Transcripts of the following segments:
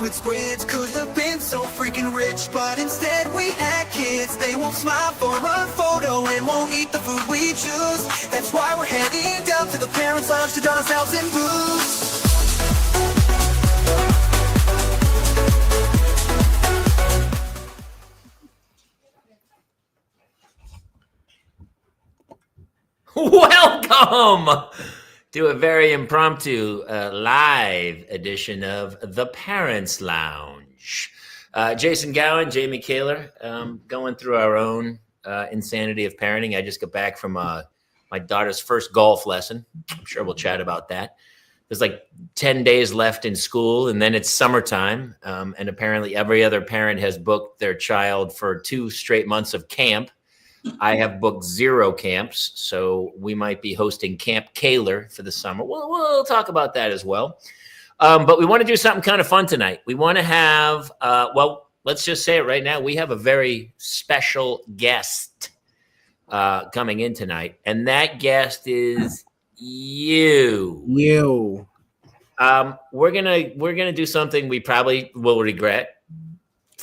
With spreads could have been so freaking rich, but instead we had kids. They won't smile for a photo and won't eat the food we choose. That's why we're heading down to the Parents Lounge to drown ourselves in booze. Welcome to a very impromptu live edition of the Parents Lounge. Jason Gowan, Jamie Kaler, going through our own insanity of parenting. I just got back from my daughter's first golf lesson. I'm sure we'll chat about that. There's like 10 days left in school, and then it's summertime. And apparently every other parent has booked their child for 2 straight months of camp. I have booked 0 camps, so we might be hosting Camp Kaler for the summer. We'll talk about that as well. But we want to do something kind of fun tonight. We want to have, let's just say it right now. We have a very special guest coming in tonight, and that guest is you. We're gonna do something we probably will regret.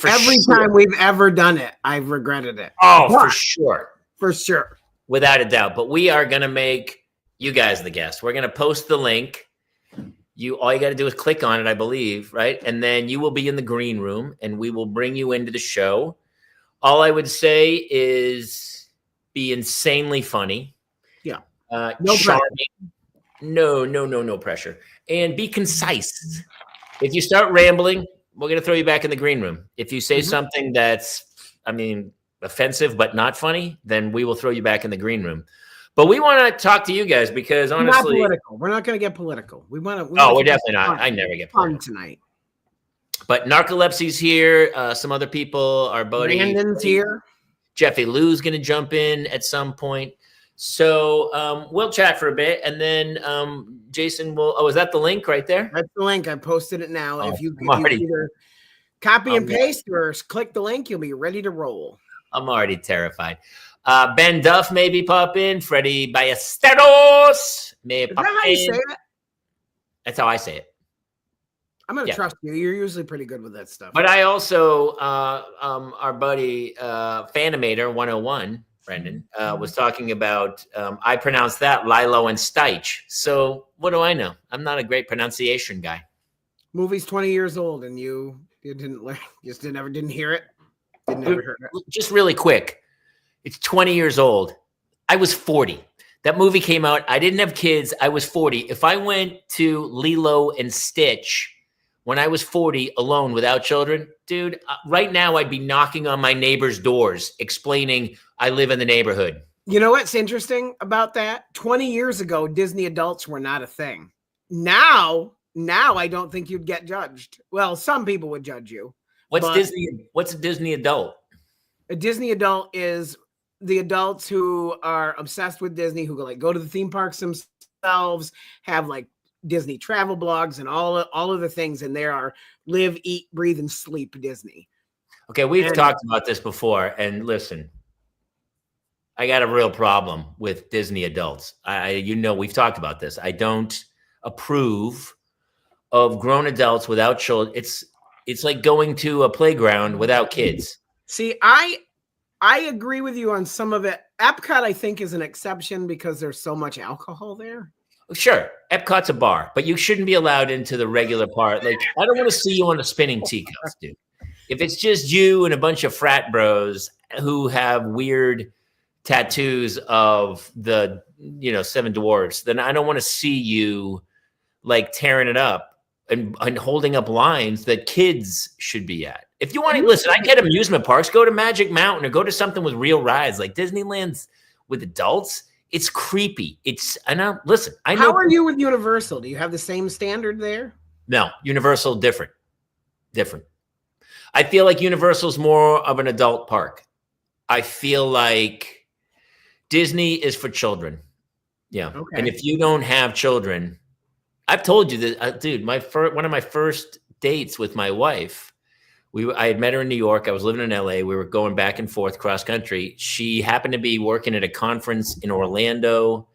Every time we've ever done it, I've regretted it. Oh, for sure. For sure. Without a doubt. But we are going to make you guys the guest. We're going to post the link. All you got to do is click on it, I believe, right? And then you will be in the green room, and we will bring you into the show. All I would say is be insanely funny. Yeah. No charming. No pressure. And be concise. If you start rambling, we're going to throw you back in the green room. If you say something that's, offensive but not funny, then we will throw you back in the green room. But we want to talk to you guys because honestly, not political. We're not going to get political. We want to. We're definitely not. I never get fun tonight. But Narcolepsy's here. Some other people. Our buddy Brandon's here. Jeffy Lou's going to jump in at some point. So we'll chat for a bit, and then Jason will. Oh, is that the link right there? That's the link. I posted it now. If you either copy and paste or click the link, you'll be ready to roll. I'm already terrified. Ben Duff maybe pop in. Freddie Ballesteros may pop in. Is that how you say it? That's how I say it. I'm going to trust you. You're usually pretty good with that stuff. But I also, our buddy Fanimator 101, Brendan, was talking about, I pronounced that Lilo and Steich. So what do I know? I'm not a great pronunciation guy. Movie's 20 years old and you didn't learn, just didn't hear it? Never heard it. Just really quick. It's 20 years old. I was 40. That movie came out. I didn't have kids. I was 40. If I went to Lilo and Stitch when I was 40 alone without children, dude, right now I'd be knocking on my neighbor's doors explaining I live in the neighborhood. You know what's interesting about that? 20 years ago, Disney adults were not a thing. Now I don't think you'd get judged. Well, some people would judge you. What's a Disney adult? A Disney adult is the adults who are obsessed with Disney, who go to the theme parks themselves, have like Disney travel blogs and all of the things, and there are live, eat, breathe, and sleep Disney. Okay, we've talked about this before, and listen, I got a real problem with Disney adults. We've talked about this. I don't approve of grown adults without children. It's like going to a playground without kids. See, I agree with you on some of it. Epcot, I think, is an exception because there's so much alcohol there. Sure, Epcot's a bar, but you shouldn't be allowed into the regular part. Like, I don't want to see you on a spinning teacups, dude. If it's just you and a bunch of frat bros who have weird tattoos of the, Seven Dwarfs, then I don't want to see you like tearing it up and holding up lines that kids should be at. If you want to listen, I get amusement parks, go to Magic Mountain or go to something with real rides like Disneyland's with adults. It's creepy. Listen, I know. How are you with Universal? Do you have the same standard there? No, Universal, different. I feel like Universal's more of an adult park. I feel like Disney is for children. Yeah. Okay. And if you don't have children, I've told you that, dude, one of my first dates with my wife, I had met her in New York. I was living in LA. We were going back and forth cross country. She happened to be working at a conference in Orlando.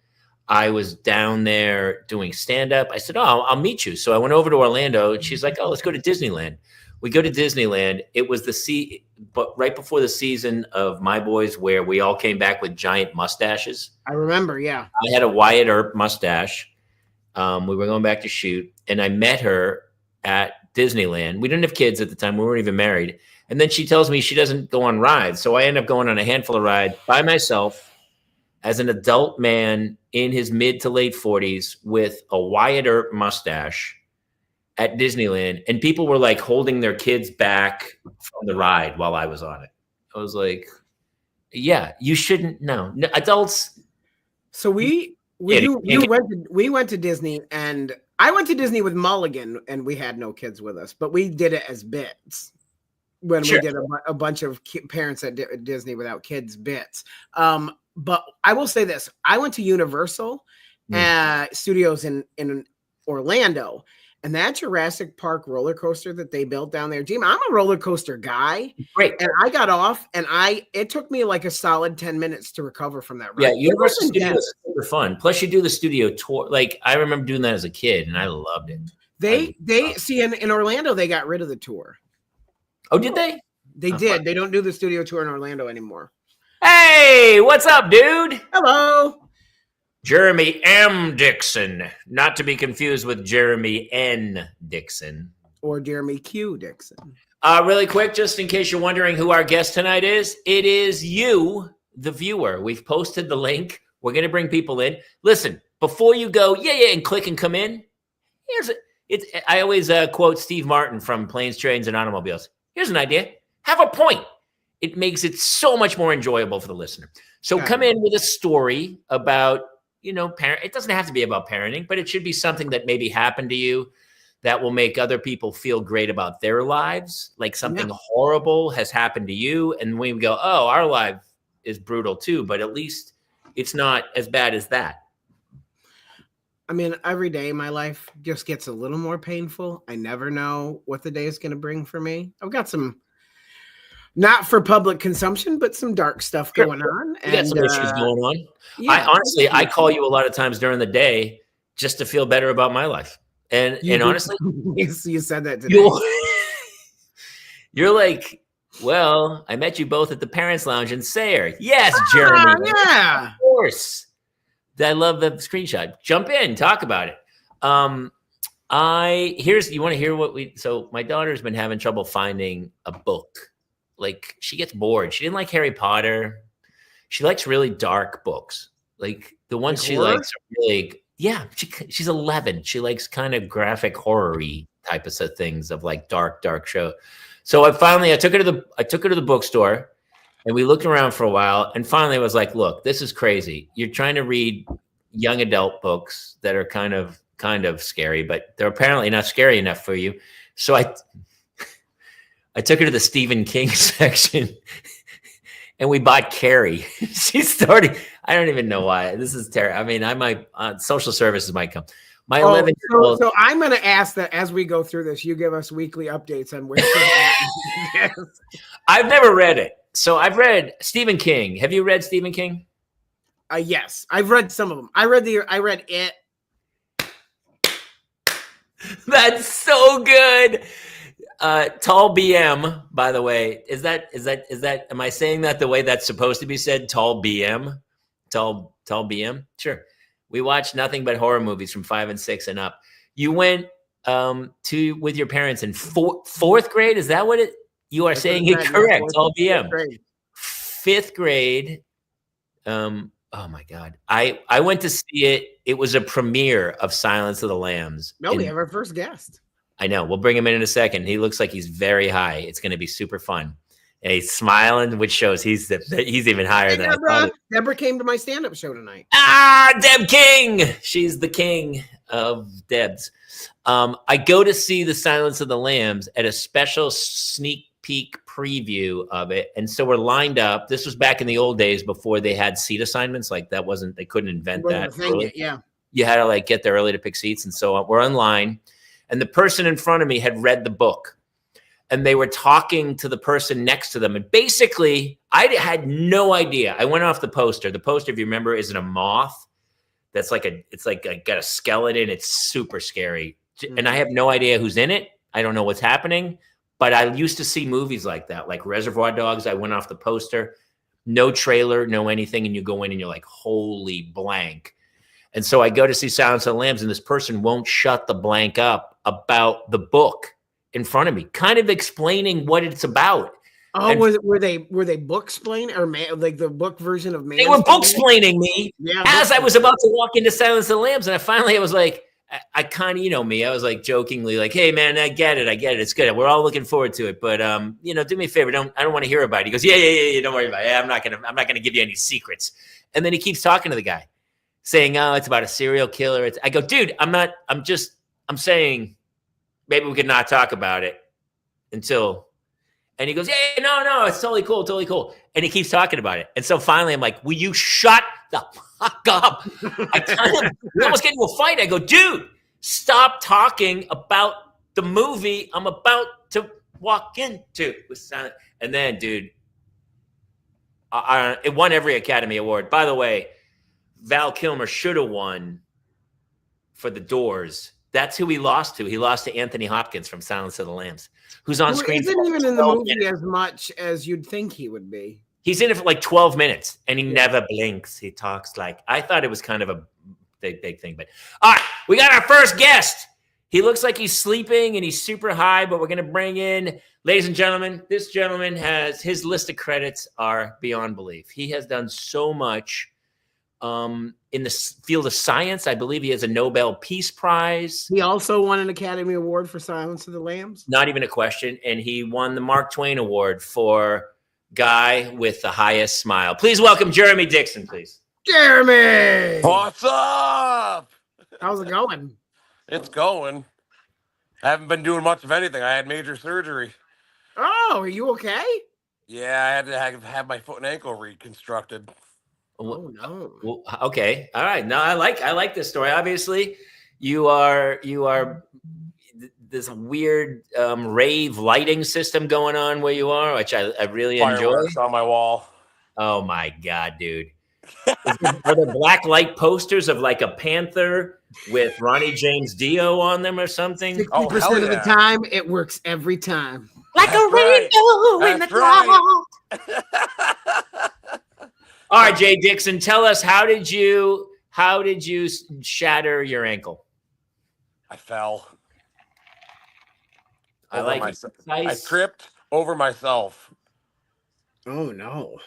I was down there doing stand-up. I said, oh, I'll meet you. So I went over to Orlando and she's like, oh, let's go to Disneyland. We go to Disneyland. It was but right before the season of My Boys where we all came back with giant mustaches. I remember, yeah. I had a Wyatt Earp mustache. We were going back to shoot and I met her at Disneyland. We didn't have kids at the time. We weren't even married. And then she tells me she doesn't go on rides. So I end up going on a handful of rides by myself as an adult man in his mid to late 40s with a Wyatt Earp mustache at Disneyland. And people were like holding their kids back from the ride while I was on it. I was like, yeah, you shouldn't. No adults. So we went to Disney, and I went to Disney with Mulligan, and we had no kids with us, but we did it as bits when we did a bunch of parents at Disney without kids bits. But I will say this: I went to Universal Studios in Orlando, and that Jurassic Park roller coaster that they built down there, Jim, I'm a roller coaster guy. Great. And I got off and it took me like a solid 10 minutes to recover from that ride. Yeah, Universal Studios is super fun. Plus you do the studio tour. Like I remember doing that as a kid and I loved it. They see in Orlando, they got rid of the tour. Oh, did they? They did. They don't do the studio tour in Orlando anymore. Hey, what's up, dude? Hello. Jeremy M. Dixon, not to be confused with Jeremy N. Dixon. Or Jeremy Q. Dixon. Really quick, just in case you're wondering who our guest tonight is, it is you, the viewer. We've posted the link. We're going to bring people in. Listen, before you go, and click and come in, I always quote Steve Martin from Planes, Trains, and Automobiles. Here's an idea. Have a point. It makes it so much more enjoyable for the listener. So come in with a story about, it doesn't have to be about parenting, but it should be something that maybe happened to you that will make other people feel great about their lives. Like something horrible has happened to you. And we go, oh, our life is brutal too, but at least it's not as bad as that. I mean, every day my life just gets a little more painful. I never know what the day is going to bring for me. I've got some, not for public consumption, but some dark stuff going on. You got some issues going on. Yeah, I call you a lot of times during the day just to feel better about my life. And honestly, you said that today. You're like, well, I met you both at the Parents Lounge in Sayre. Yes, Jeremy. Yeah. Of course. I love the screenshot. Jump in, talk about it. You want to hear so my daughter's been having trouble finding a book. Like she gets bored. She didn't like Harry Potter. She likes really dark books. Like the ones she likes are really, she's 11. She likes kind of graphic horror-y type of things of like dark show. So I took her to the bookstore and we looked around for a while and finally I was like, look, this is crazy. You're trying to read young adult books that are kind of scary, but they're apparently not scary enough for you. So I took her to the Stephen King section and we bought Carrie. She's starting. I don't even know why. This is terrible. I mean, I might, social services might come. My 11-year-old. So I'm going to ask that as we go through this, you give us weekly updates on where she's at. I've never read it. So I've read Stephen King. Have you read Stephen King? Yes, I've read some of them. I read it. That's so good. Tall BM, by the way, is that, am I saying that the way that's supposed to be said? Tall BM, tall BM. Sure. We watched nothing but horror movies from 5 and 6 and up. You went with your parents in fourth grade. Is that what you are saying? It correct. Tall BM. Fifth grade. Oh my God. I went to see it. It was a premiere of Silence of the Lambs. No, we have our first guest. I know. We'll bring him in a second. He looks like he's very high. It's going to be super fun. And he's smiling, which shows he's even higher than Deborah. I thought. Deborah came to my stand-up show tonight. Ah, Deb King. She's the king of Debs. I go to see the Silence of the Lambs at a special sneak peek preview of it. And so we're lined up. This was back in the old days before they had seat assignments. Like they couldn't invent that. Yeah. You had to like get there early to pick seats. And so we're in line. And the person in front of me had read the book. And they were talking to the person next to them. And basically, I had no idea. I went off the poster. The poster, if you remember, is a moth. That's got a skeleton. It's super scary. And I have no idea who's in it. I don't know what's happening. But I used to see movies like that, like Reservoir Dogs. I went off the poster, no trailer, no anything. And you go in and you're like, holy blank. And so I go to see Silence of the Lambs, and this person won't shut the blank up about the book in front of me, kind of explaining what it's about. Oh, were they book explaining or like the book version of Man? They were book explaining me as I was about to walk into Silence of the Lambs, and I was like, I kind of, you know me, I was like jokingly like, hey man, I get it, it's good. We're all looking forward to it, but do me a favor, I don't want to hear about it. He goes, yeah, don't worry about it. I'm not gonna give you any secrets. And then he keeps talking to the guy, saying, oh, it's about a serial killer. I go, dude, I'm saying maybe we could not talk about it until. And he goes, yeah, no, it's totally cool. And he keeps talking about it. And so finally I'm like, will you shut the fuck up? We almost get into a fight. I go, dude, stop talking about the movie I'm about to walk into. And then, dude, it won every Academy Award. By the way, Val Kilmer should have won for The Doors. That's who he lost to. He lost to Anthony Hopkins from Silence of the Lambs, who's on screen. Isn't even in the movie as much as you'd think he would be. He's in it for like 12 minutes, and he never blinks. He talks like, I thought it was kind of a big thing. But all right, we got our first guest. He looks like he's sleeping, and he's super high, but we're going to bring in, ladies and gentlemen, this gentleman his list of credits are beyond belief. He has done so much in the field of science. I believe he has a Nobel Peace Prize. He also won an Academy Award for Silence of the Lambs. Not even a question. And he won the Mark Twain Award for guy with the highest smile. Please welcome Jeremy Dixon, please. Jeremy! What's up? How's it going? It's going. I haven't been doing much of anything. I had major surgery. Oh, are you okay? Yeah, I had to have my foot and ankle reconstructed. Oh no. Well, okay. All right. No, I like this story. Obviously, you are this weird rave lighting system going on where you are, which I really enjoy. Fireworks on my wall. Oh my God, dude. Are there black light posters of like a panther with Ronnie James Dio on them or something? 60% of the time, it works every time. Like a rainbow in the clouds. All right, Jay Dixon, tell us, how did you shatter your ankle? I fell. I tripped over myself. Oh no.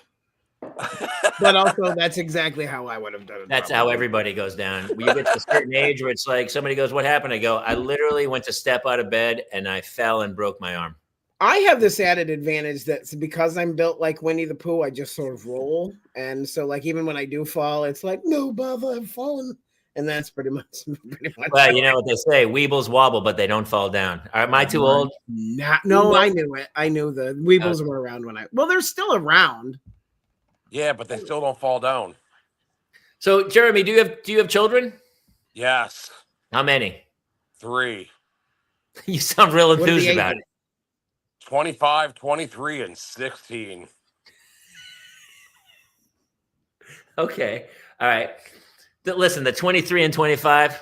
But also, that's exactly how I would have done it. That's how everybody goes down. When you get to a certain age where it's like somebody goes, what happened? I go, I literally went to step out of bed and I fell and broke my arm. I have this added advantage that because I'm built like Winnie the Pooh, I just sort of roll. And so like even when I do fall, it's like, no bother, I've fallen. And that's pretty much well, you know what they say, weebles wobble, but they don't fall down. Am I too old? No, I knew it. I knew the weebles were around well, they're still around. Yeah, but they still don't fall down. So Jeremy, do you have children? Yes. How many? 3. You sound real enthused about it. 25, 23, and 16. Okay. All right. Listen, the 23 and 25,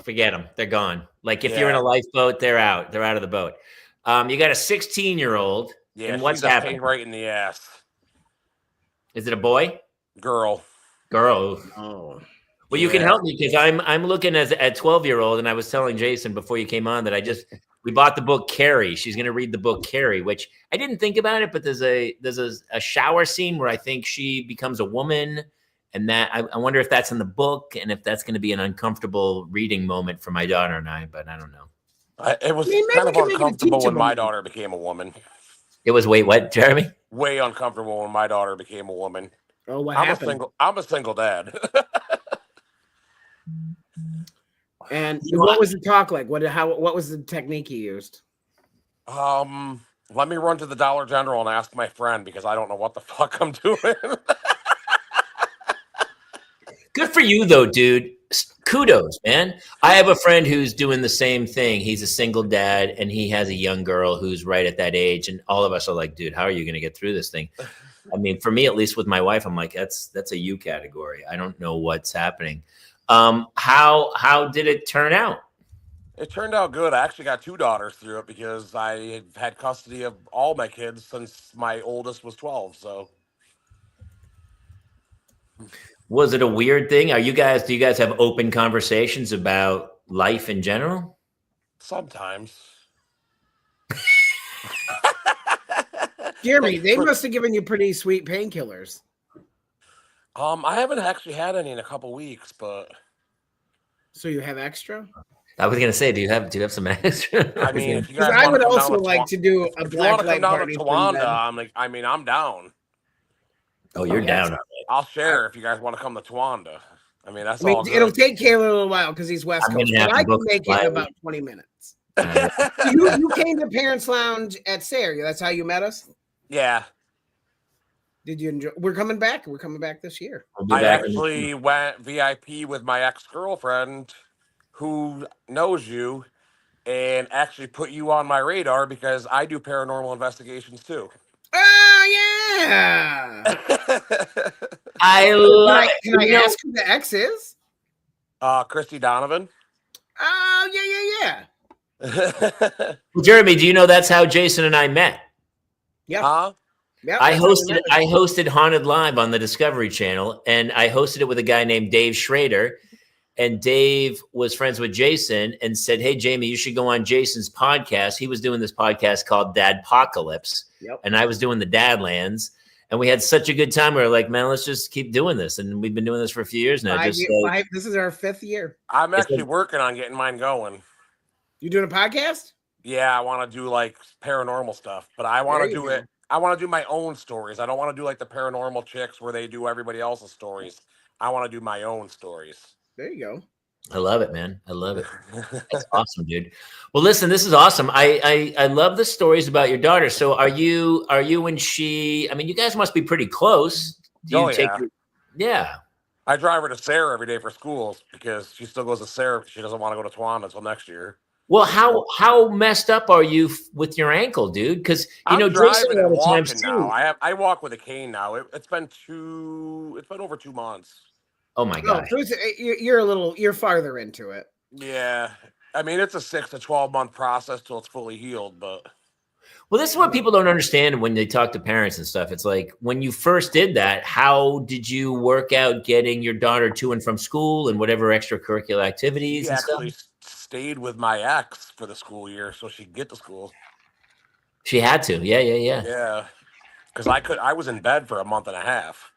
forget them. They're gone. Like if you're in a lifeboat, they're out. They're out of the boat. You got a 16-year-old. Yeah, and what's happening? Right in the ass. Is it a boy? Girl. Oh. Well, you can help me because I'm looking at 12-year-old, and I was telling Jason before you came on that I just We bought the book Carrie. She's going to read the book Carrie, which I didn't think about it, but there's a shower scene where I think she becomes a woman, and that I wonder if that's in the book and if that's going to be an uncomfortable reading moment for my daughter and I. But I don't know. It was I mean, maybe kind we of can make it a uncomfortable when teachable my movie. daughter became a woman. It was wait, what, Jeremy? Way uncomfortable when my daughter became a woman. Oh, what I'm happened? I'm a single dad. And what was the talk like? What was the technique you used? Let me run to the Dollar General and ask my friend because I don't know what the fuck I'm doing. Good for you, though, dude. Kudos, man. I have a friend who's doing the same thing. He's a single dad, and he has a young girl who's right at that age. And all of us are like, dude, how are you going to get through this thing? I mean, for me, at least with my wife, I'm like, that's a you category. I don't know what's happening. How did it turn out? It turned out good. I actually got 2 daughters through it because I had custody of all my kids since my oldest was 12. So Was it a weird thing? Do you guys have open conversations about life in general? sometimes. Jeremy, they must have given you pretty sweet painkillers. I haven't actually had any in a couple weeks, but So you have extra? I was gonna say, do you have some extra? I mean, if you Because guys I want to would come also down to like to do a if you want black to come light down to party. Tawanda, I'm down. Oh, you're down on it. I'll share if you guys want to come to Tawanda. I mean, that's I mean, all good. it'll take Kayla a little while because he's West I'm Coast, gonna have but to I can book make it flight. in about 20 minutes. You came to Parents Lounge at Sayre. That's how you met us? Yeah, Did you enjoy? We're coming back. We're coming back this year. We'll be I back. actually went VIP with my ex-girlfriend who knows you and actually put you on my radar because I do paranormal investigations too. Oh, yeah. I love it. Can I You know, ask who the ex is? Christy Donovan. Oh, yeah. Jeremy, do you know that's how Jason and I met? Yeah. Huh? Yep, I that's how we hosted met. I hosted Haunted Live on the Discovery Channel, and I hosted it with a guy named Dave Schrader. And Dave was friends with Jason and said, "Hey, Jamie, you should go on Jason's podcast." He was doing this podcast called Dadpocalypse, Yep. and I was doing the Dadlands. And we had such a good time. We were like, "Man, let's just keep doing this." And we've been doing this for a few years now. This This is our 5th year. I'm actually working on getting mine going. You doing a podcast? Yeah, I want to do like paranormal stuff, but I want There to you do go. it. I want to do my own stories. I don't want to do like the paranormal chicks where they do everybody else's stories. I want to do my own stories. There you go. I love it, man. I love it. That's awesome, dude. Well, listen, this is awesome. I love the stories about your daughter. So are you and she? I mean, you guys must be pretty close. Do you take? Yeah. I drive her to Sarah every day for school because she still goes to Sarah because she doesn't want to go to Tawanda until next year. Well, how messed up are you with your ankle, dude? Because I'm Jason driving and all the time walking now. I walk with a cane now. It's been over 2 months. Oh my No, gosh. you're farther into it. Yeah, I mean it's a 6 to 12 month process till it's fully healed. But Well, this is what people don't understand when they talk to parents and stuff. It's like when you first did that, how did you work out getting your daughter to and from school and whatever extracurricular activities she and actually stuff? stayed with my ex for the school year so she could get to school. She had to. Yeah. Yeah, because I was in bed for a month and a half.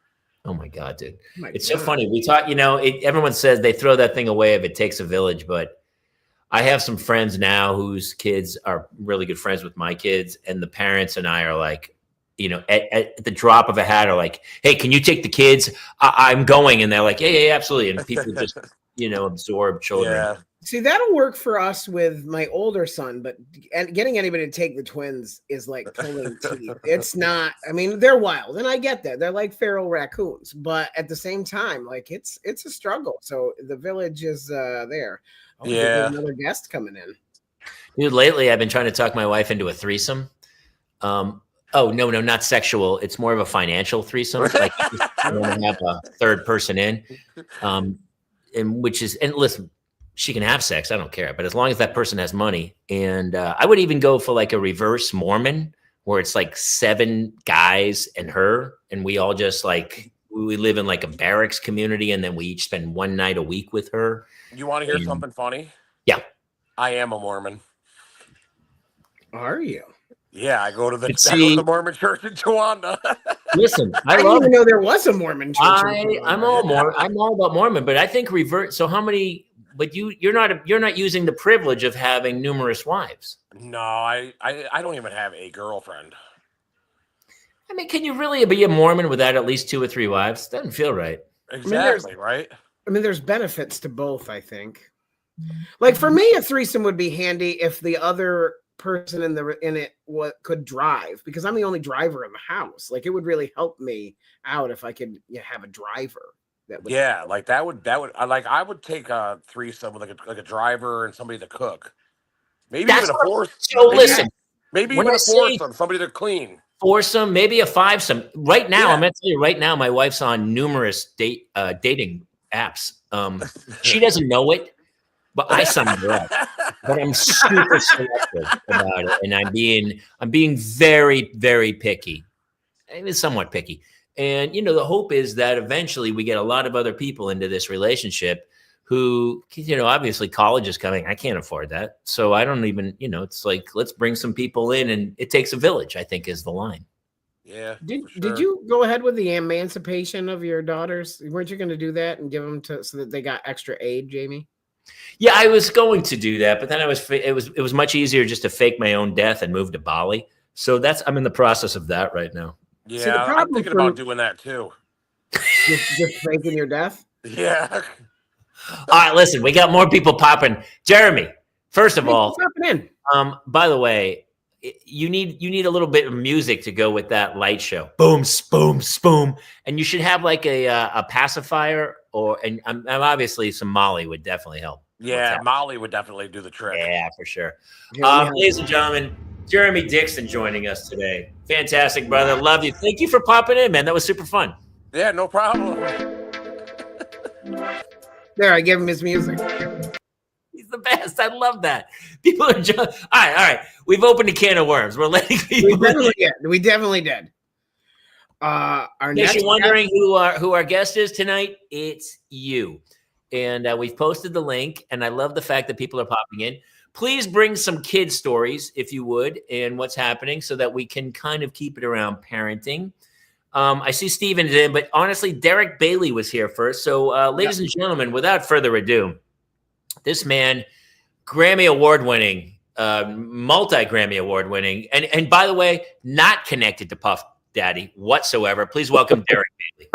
Oh my God, dude. My It's God. so funny. We talk, everyone says they throw that thing away if it takes a village, but I have some friends now whose kids are really good friends with my kids, and the parents and I are like, at the drop of a hat are like, "Hey, can you take the kids? I'm going." And they're like, yeah, absolutely. And people just, absorb children. Yeah, See, that'll work for us with my older son, but getting anybody to take the twins is like pulling teeth. It's not. I mean, they're wild, and I get that. They're like feral raccoons, but at the same time, like it's a struggle. So the village is there. Oh, Yeah. there's another guest coming in. Dude, lately I've been trying to talk my wife into a threesome. Oh, no, not sexual. It's more of a financial threesome. Like I want to have a third person in. And listen, she can have sex. I don't care. But as long as that person has money. And I would even go for like a reverse Mormon where it's like 7 guys and her. And we all just like, we live in like a barracks community. And then we each spend one night a week with her. you want to hear something funny? Yeah. I am a Mormon. Are you? Yeah, I go to the But I go to see, the Mormon church in Towanda. listen, I I didn't love. even know there was a Mormon church. I'm all about Mormon, but I think revert. So how many? But you're not using the privilege of having numerous wives. No, I don't even have a girlfriend. I mean, can you really be a Mormon without at least 2 or 3 wives? Doesn't feel right. Exactly, right? I mean, there's benefits to both, I think. Like for me, a threesome would be handy if the other person in it could drive, because I'm the only driver in the house. Like it would really help me out if I could have a driver. That would Yeah, like that would I would take a threesome with like a driver and somebody to cook. Maybe That's even a what. fourth. So Maybe listen, maybe when even I a say foursome, somebody to clean. foursome, maybe a fivesome. Right now, I'm Yeah. going to tell you right now, my wife's on numerous dating apps. She doesn't know it, but I signed her up. But I'm super selective about it, and I'm being very, very picky. Even somewhat picky. And the hope is that eventually we get a lot of other people into this relationship who, obviously college is coming. I can't afford that. So I don't even, it's like, let's bring some people in, and it takes a village, I think is the line. Yeah. Did you go ahead with the emancipation of your daughters? Weren't you going to do that and give them so that they got extra aid, Jamie? Yeah, I was going to do that, but then it was much easier just to fake my own death and move to Bali. So I'm in the process of that right now. Yeah, See, the I'm problem thinking about doing that too. just faking your death. Yeah. All right, listen, we got more people popping. Jeremy, first of all, in. by the way, you need a little bit of music to go with that light show. Boom, boom, boom, and you should have like a pacifier and obviously some Molly would definitely help. Yeah, Molly would definitely do the trick. Yeah, for sure. Ladies and gentlemen, Jeremy Dixon joining us today. Fantastic, brother. Love you. Thank you for popping in, man. That was super fun. Yeah, no problem. There, I gave him his music. He's the best. I love that. People are just all right. We've opened a can of worms. We're letting people. We definitely did. In case you're wondering who our guest is tonight, it's you. And we've posted the link, and I love the fact that people are popping in. Please bring some kid stories, if you would, and what's happening so that we can kind of keep it around parenting. I see Steven's in, but honestly, Derek Bailey was here first. So, ladies and gentlemen, without further ado, this man, Grammy Award winning, multi-Grammy Award winning, and by the way, not connected to Puff Daddy whatsoever. Please welcome Derek Bailey.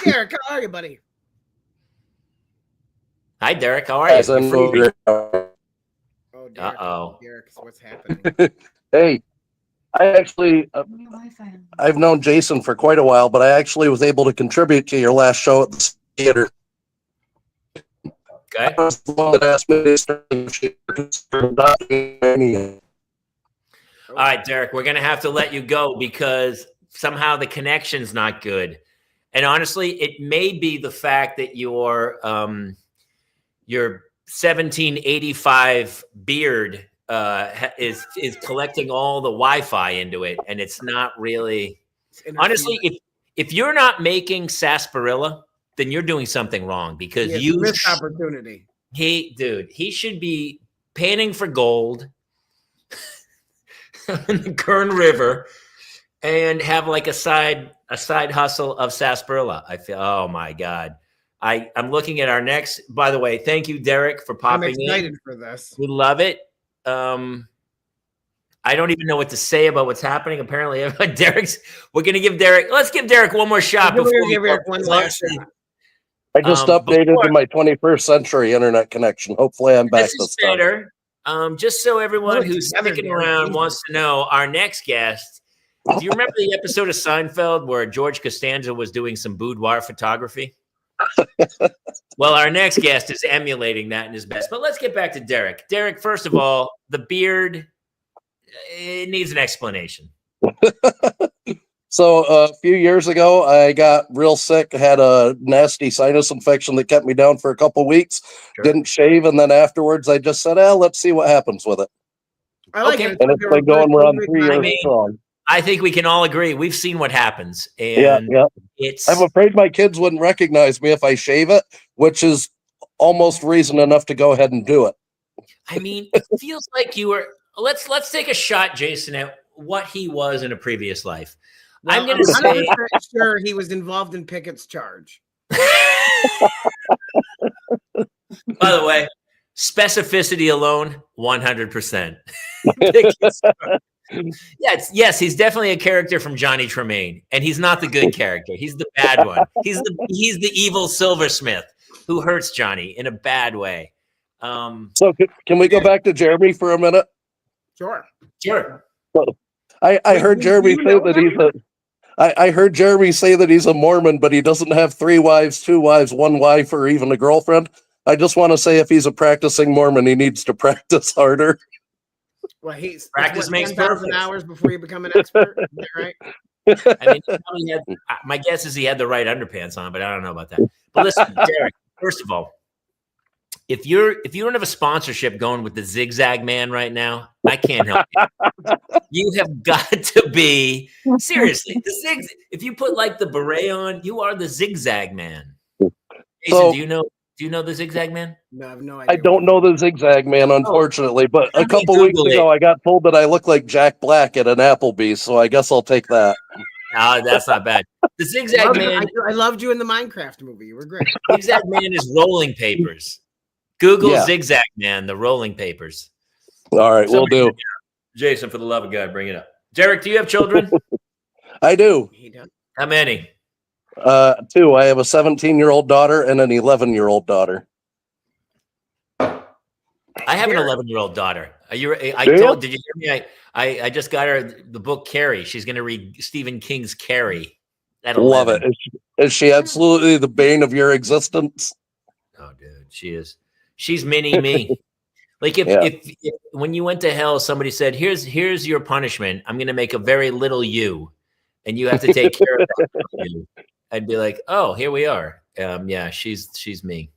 Derek, how are you, buddy? Hi, Derek. How are you? Oh, Derek. Uh-oh. Derek, what's happening? Hey, I've known Jason for quite a while, but I actually was able to contribute to your last show at the theater. Okay. I was the one that asked me to start All right, Derek, we're going to have to let you go because somehow the connection's not good. And honestly, it may be the fact that your 1785 beard is collecting all the Wi-Fi into it, and it's not really. Honestly, if you're not making sarsaparilla, then you're doing something wrong because you missed opportunity. He should be panning for gold in the Kern River and have like a side hustle of sarsaparilla. I feel, oh my God. I'm looking at our next, by the way, thank you, Derek, for popping in. I'm excited for this. We love it. I don't even know what to say about what's happening. Apparently, we're going to give Derek, let's give Derek one more shot. Before we give Derek one last shot. I just updated to my 21st century internet connection. Hopefully I'm back this time. Better. Just so everyone who's sticking around wants to know, our next guest, do you remember the episode of Seinfeld where George Costanza was doing some boudoir photography? Well, our next guest is emulating that in his best. But let's get back to Derek. Derek, first of all, the beard, it needs an explanation. So a few years ago, I got real sick, had a nasty sinus infection that kept me down for a couple weeks, didn't shave, and then afterwards I just said, let's see what happens with it. I like it. And it's been going around 3 years strong. I think we can all agree. We've seen what happens. And yeah. It's. I'm afraid my kids wouldn't recognize me if I shave it, which is almost reason enough to go ahead and do it. I mean, it feels like you were let's take a shot, Jason, at what he was in a previous life. Well, I'm going to say, 100% sure he was involved in Pickett's charge. by the way, specificity alone, 100%. Yes, he's definitely a character from Johnny Tremaine, and he's not the good character. He's the bad one. He's the evil silversmith who hurts Johnny in a bad way. So can we go back to Jeremy for a minute? Sure. Sure. I heard Jeremy say that he's a. I heard Jeremy say that he's a Mormon, but he doesn't have 3 wives, 2 wives, 1 wife, or even a girlfriend. I just want to say, if he's a practicing Mormon, he needs to practice harder. Well, he's Practice makes 10,000 perfect. hours before you become an expert. Is that right? I mean, my guess is he had the right underpants on, but I don't know about that. But listen, Derek, first of all, if you don't have a sponsorship going with the Zigzag Man right now, I can't help you. You have got to be seriously if you put like the beret on, you are the Zigzag Man. Jason, So- do you know the Zigzag Man? No, I have no idea. I don't know the Zigzag Man, unfortunately, but a Let me couple weeks Google ago, I got told that I look like Jack Black at an Applebee's, so I guess I'll take that. That's not bad. The Zigzag Man. I loved you in the Minecraft movie. You were great. Zigzag Man is rolling papers. Google Yeah. Zigzag Man, the rolling papers. All right, we'll do. Jason, for the love of God, bring it up. Derek, do you have children? I do. He does. How many? 2. I have a 17-year-old daughter and an 11-year-old daughter. I have an 11-year-old daughter. Did you hear me? I just got her the book Carrie. She's going to read Stephen King's Carrie at 11. Love it. Is she absolutely the bane of your existence? Oh, dude, she is. She's mini me. Like if when you went to hell, somebody said, "Here's your punishment. I'm going to make a very little you, and you have to take care of that little you." I'd be like, "Oh, here we are." Yeah, she's me.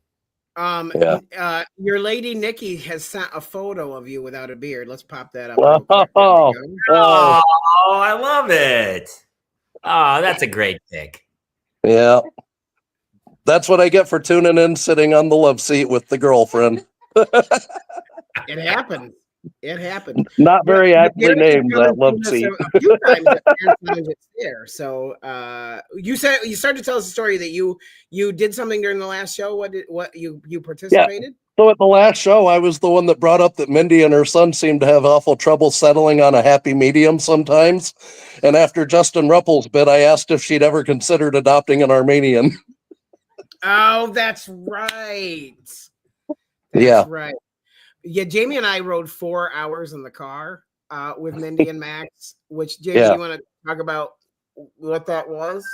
Your lady Nikki has sent a photo of you without a beard. Let's pop that up. Oh, Oh, I love it. Oh, that's a great pick. yeah. That's what I get for tuning in, sitting on the love seat with the girlfriend. It happened. It happened. Not very aptly named, that love A seat. few times it's there. So you started to tell us a story that you did something during the last show. What you participated? So at the last show, I was the one that brought up that Mindy and her son seem to have awful trouble settling on a happy medium sometimes. And after Justin Ruppel's bit, I asked if she'd ever considered adopting an Armenian. Oh, that's right. Yeah. Right. Yeah, Jamie and I rode 4 hours in the car with Mindy and Max, which Jamie, you want to talk about what that was?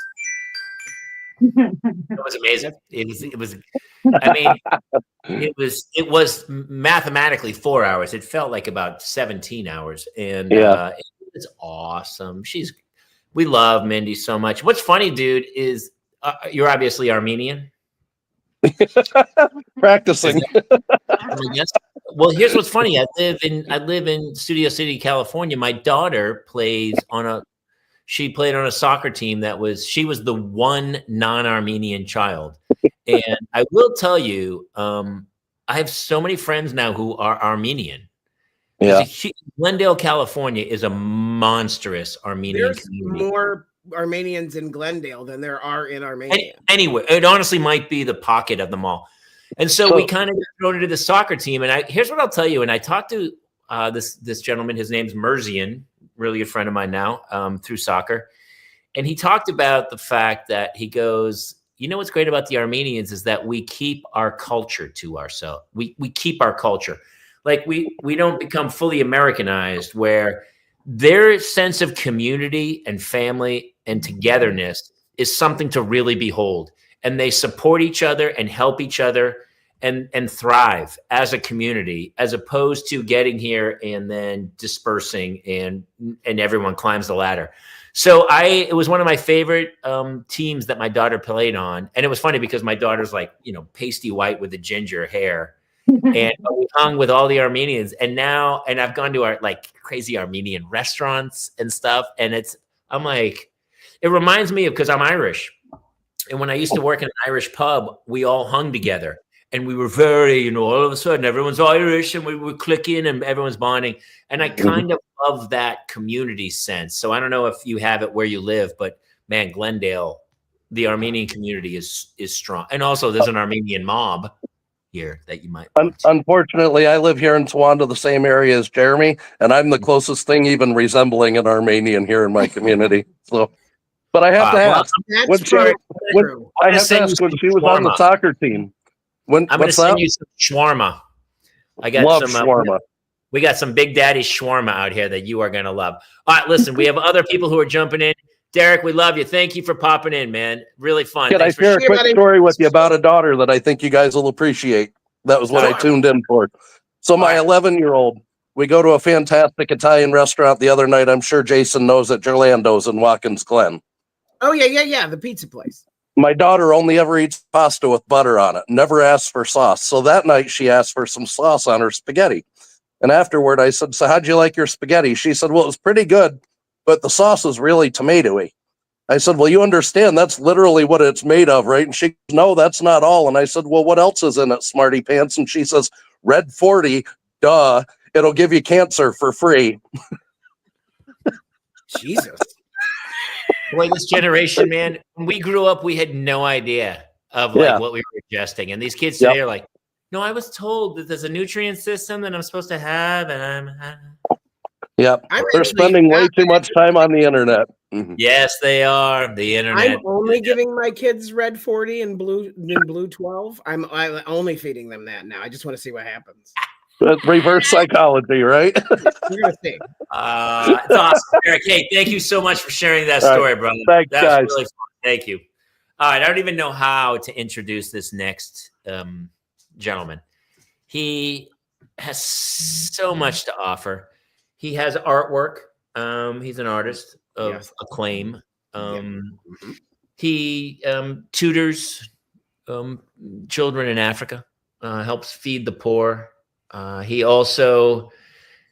It was amazing. It was I mean, it was mathematically 4 hours. It felt like about 17 hours. And it was awesome. We love Mindy so much. What's funny, dude, is you're obviously Armenian. Practicing. Yes. Well, here's what's funny. I live in Studio City, California. My daughter played on a soccer team she was the one non-Armenian child. And I will tell you, I have so many friends now who are Armenian. Yeah. Glendale, California is a monstrous Armenian community. More Armenians in Glendale than there are in Armenia. Anyway, it honestly might be the pocket of them all. And so we kind of got thrown into the soccer team. And here's what I'll tell you. And I talked to this gentleman. His name's Merzian, really good friend of mine now through soccer. And he talked about the fact that he goes, you know what's great about the Armenians is that we keep our culture to ourselves. We keep our culture. Like we don't become fully Americanized, where their sense of community and family and togetherness is something to really behold. And they support each other and help each other and thrive as a community, as opposed to getting here and then dispersing and everyone climbs the ladder. So it was one of my favorite teams that my daughter played on. And it was funny because my daughter's like, pasty white with the ginger hair. And we hung with all the Armenians. And I've gone to our like crazy Armenian restaurants and stuff. And it reminds me of, because I'm Irish. And when I used to work in an Irish pub, we all hung together. and we were very, all of a sudden everyone's Irish and we were clicking and everyone's bonding. And I kind of love that community sense. So I don't know if you have it where you live, but man, Glendale, the Armenian community is strong. And also there's an Armenian mob here that you might want to. Unfortunately, I live here in Towanda, the same area as Jeremy, and I'm the closest thing even resembling an Armenian here in my community. So, but I have to Well, ask, when she was on the soccer team, I'm going to send you some shawarma. I got love some shawarma. we got some Big Daddy shawarma out here that you are going to love. All right, listen, we have other people who are jumping in. Derek, we love you. Thank you for popping in, man. Really fun. Can I share a quick story with you about a daughter that I think you guys will appreciate? That was what I tuned in for. So my 11-year-old, we go to a fantastic Italian restaurant the other night. I'm sure Jason knows it, Gerlando's in Watkins Glen. Oh, yeah. The pizza place. My daughter only ever eats pasta with butter on it, never asks for sauce. So that night she asked for some sauce on her spaghetti. And afterward I said, so how'd you like your spaghetti? She said, well, it was pretty good, but the sauce is really tomatoey. I said, well, you understand that's literally what it's made of, right? And she goes, no, that's not all. And I said, well, what else is in it, smarty pants? And she says, Red 40, duh, it'll give you cancer for free. Jesus. Boy, this generation, man, when we grew up, we had no idea of what we were ingesting. And these kids today are like, no, I was told that there's a nutrient system that I'm supposed to have, and Yep. They're spending way too much time on the internet. Mm-hmm. Yes, they are. The internet. I'm only giving my kids Red 40 and blue 12. I'm only feeding them that now. I just want to see what happens. That's reverse psychology, right? We're gonna see. It's awesome, Eric. Hey, thank you so much for sharing that story, brother. Thanks, That's guys. really fun. Thank you. All right, I don't even know how to introduce this next gentleman. He has so much to offer. He has artwork. He's an artist of acclaim. He tutors children in Africa, helps feed the poor. He also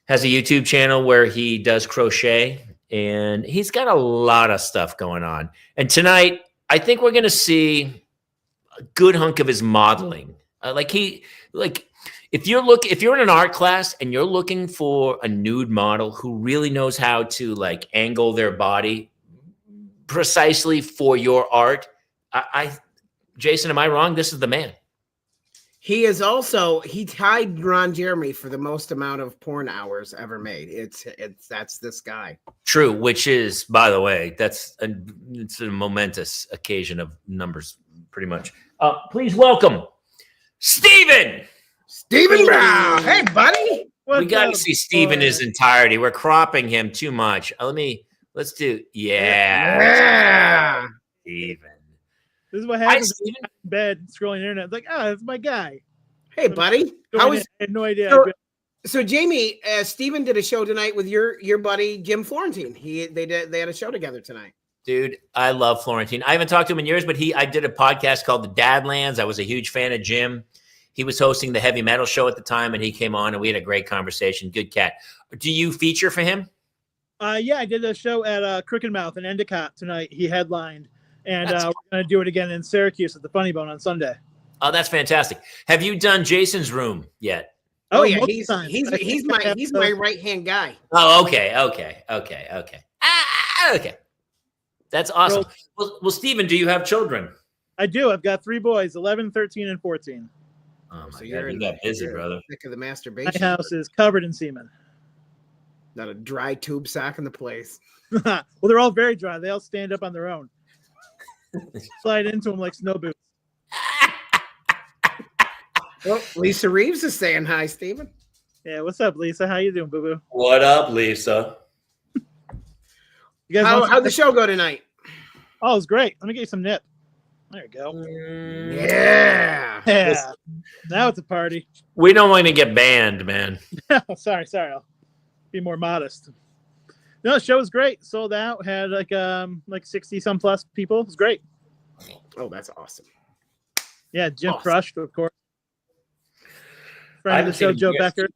has a YouTube channel where he does crochet, and he's got a lot of stuff going on. And tonight, I think we're going to see a good hunk of his modeling. If you're in an art class and you're looking for a nude model who really knows how to angle their body precisely for your art, Jason, am I wrong? This is the man. He tied Ron Jeremy for the most amount of porn hours ever made. That's this guy. True, which is, by the way, it's a momentous occasion of numbers, pretty much. Please welcome Steven Brown. Hey, buddy. We got to see Steve in his entirety. We're cropping him too much. Let's do, Yeah. Steven. This is what happens in bed scrolling the internet. It's like, it's my guy. Hey, buddy. I had no idea. So Jamie, Steven did a show tonight with your buddy Jim Florentine. They had a show together tonight. Dude, I love Florentine. I haven't talked to him in years, but I did a podcast called The Dadlands. I was a huge fan of Jim. He was hosting the heavy metal show at the time, and he came on, and we had a great conversation. Good cat. Do you feature for him? Yeah, I did a show at Crooked Mouth in Endicott tonight. He headlined, and we're going to do it again in Syracuse at the Funny Bone on Sunday. Oh, that's fantastic. Have you done Jason's Room yet? Oh yeah, he's my right-hand guy. Oh, okay. Okay. That's awesome. Well, Steven, do you have children? I do. I've got 3 boys, 11, 13, and 14. Oh, my God. You got busy, brother. Thick of the masturbation. My house is covered in semen. Not a dry tube sock in the place. Well, they're all very dry. They all stand up on their own. Slide into them like snow boots. Well, Lisa Reeves is saying hi, Steven. Yeah, what's up, Lisa? How you doing, boo-boo? What up, Lisa? You guys how'd the show go tonight? Oh, it was great. Let me get you some nip. There you go. Yeah. Now it's a party. We don't want to get banned, man. Sorry. I'll be more modest. No, the show was great. Sold out. Had like 60 some plus people. It was great. Oh, that's awesome. Yeah, Jim crushed, of course. Friend of the show, Joe Becker.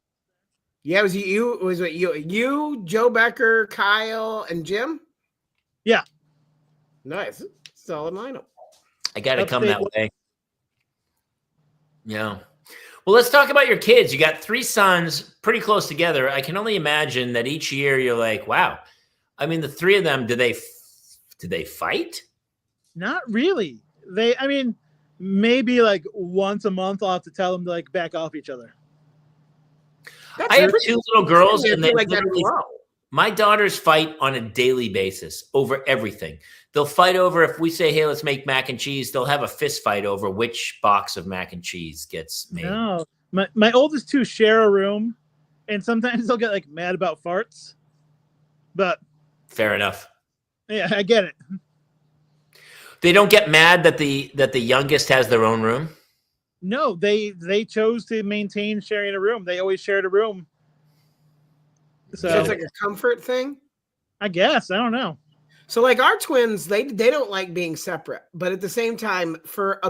Yeah, it was you. Was it you, Joe Becker, Kyle, and Jim? Yeah. Nice. Solid lineup. I got to come that way. Yeah. Well, let's talk about your kids. You got 3 sons pretty close together. I can only imagine that each year you're like, wow. I mean, the 3 of them, do they fight? Not really. I mean, maybe like once a month I'll have to tell them to like back off each other. I have 2 little girls, and they like that literally, flow. my daughters fight on a daily basis over everything. They'll fight over if we say, hey, let's make mac and cheese. They'll have a fist fight over which box of mac and cheese gets made. No, my oldest 2 share a room, and sometimes they'll get like mad about farts. But Fair enough. yeah, I get it. They don't get mad that the youngest has their own room? No, they chose to maintain sharing a room. They always shared a room. So So it's like a comfort thing. I guess I don't know. So like our twins, they don't like being separate, but at the same time, for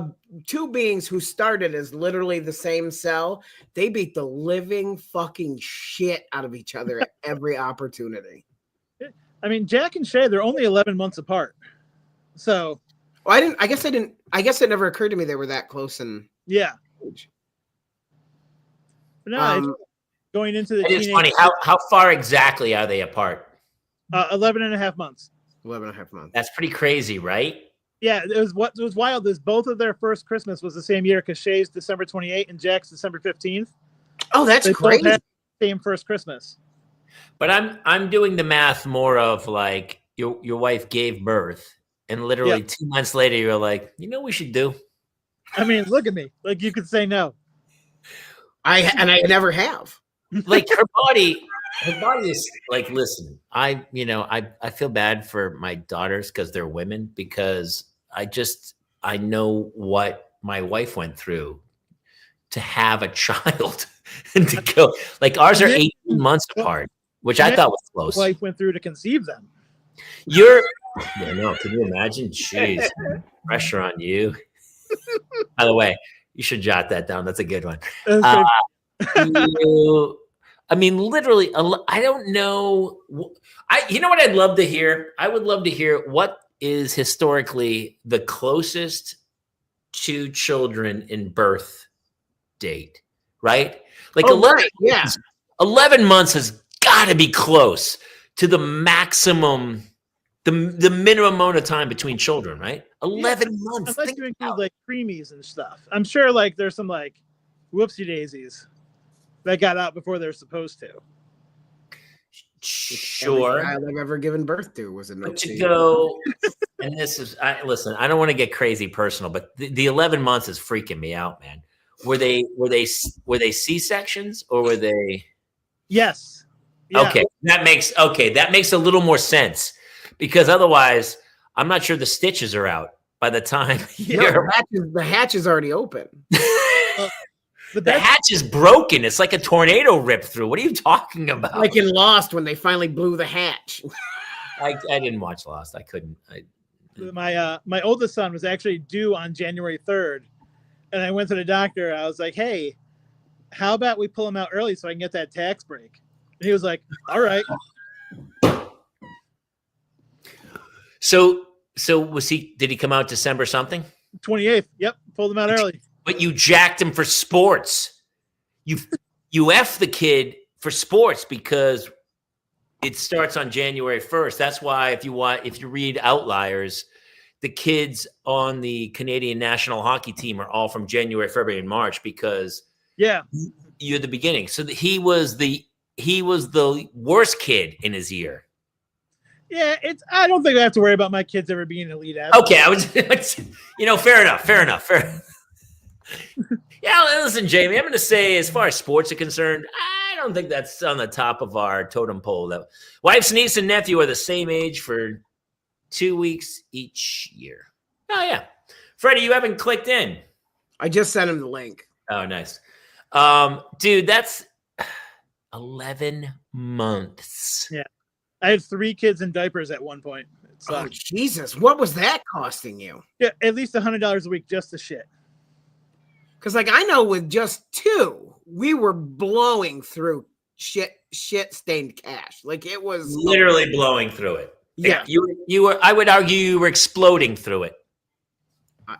2 beings who started as literally the same cell, they beat the living fucking shit out of each other at every opportunity. I mean, Jack and Shay, they're only 11 months apart. So Well, I guess it never occurred to me they were that close in yeah. age. But no, it's going into the It is teenage, funny. How far exactly are they apart? 11 and a half months. 11 and a half months. That's pretty crazy, right? Yeah, what was wild is both of their first Christmas was the same year because Shay's December 28th and Jack's December 15th. Oh, that's They both crazy. had the same first Christmas. But I'm doing the math more of like your wife gave birth, and literally 2 months later you're like, you know what we should do? I mean, look at me. Like you could say no. I never have. Like her body is like, listen, I feel bad for my daughters because they're women, because I know what my wife went through to have a child and to go, like ours are 18 months apart, which I thought was close. Wife went through to conceive them. Can you imagine? Jeez, pressure on you. By the way, you should jot that down. That's a good one. I mean, literally, I don't know. You know what I'd love to hear? I would love to hear what is historically the closest to children in birth date, right? Like 11 months has got to be close to the maximum, the minimum amount of time between children, right? 11 months. Unless you include like preemies and stuff. I'm sure like there's some like whoopsie daisies that got out before they're supposed to. Sure. Every child I've ever given birth to was a no. But to go, and this is, listen, I don't want to get crazy personal, but the 11 months is freaking me out, man. Were they C-sections or were they? Yes. Yeah. Okay, that makes a little more sense, because otherwise, I'm not sure the stitches are out by the time The hatch is already open. But the hatch is broken. It's like a tornado ripped through. What are you talking about? Like in Lost when they finally blew the hatch. I didn't watch Lost. I couldn't. My oldest son was actually due on January 3rd, and I went to the doctor. I was like, "Hey, how about we pull him out early so I can get that tax break?" And he was like, "All right." So was he? Did he come out December something? 28th. Yep, pulled him out early. But you jacked him for sports. You F the kid for sports because it starts on January 1st. That's why if you read Outliers, the kids on the Canadian national hockey team are all from January, February, and March, because you're the beginning. So he was the worst kid in his year. Yeah, I don't think I have to worry about my kids ever being an elite athlete. Okay, I was fair enough. Yeah, listen, Jamie, I'm going to say, as far as sports are concerned, I don't think that's on the top of our totem pole. That wife's niece and nephew are the same age for 2 weeks each year. Oh, yeah. Freddie, you haven't clicked in. I just sent him the link. Oh, nice. Dude, that's 11 months. Yeah. I had 3 kids in diapers at one point. Oh, Jesus. What was that costing you? Yeah, at least $100 a week just to shit. Because, like, I know with just 2, we were blowing through shit-stained cash. Like, it was literally blowing through it. Yeah. You were. I would argue you were exploding through it.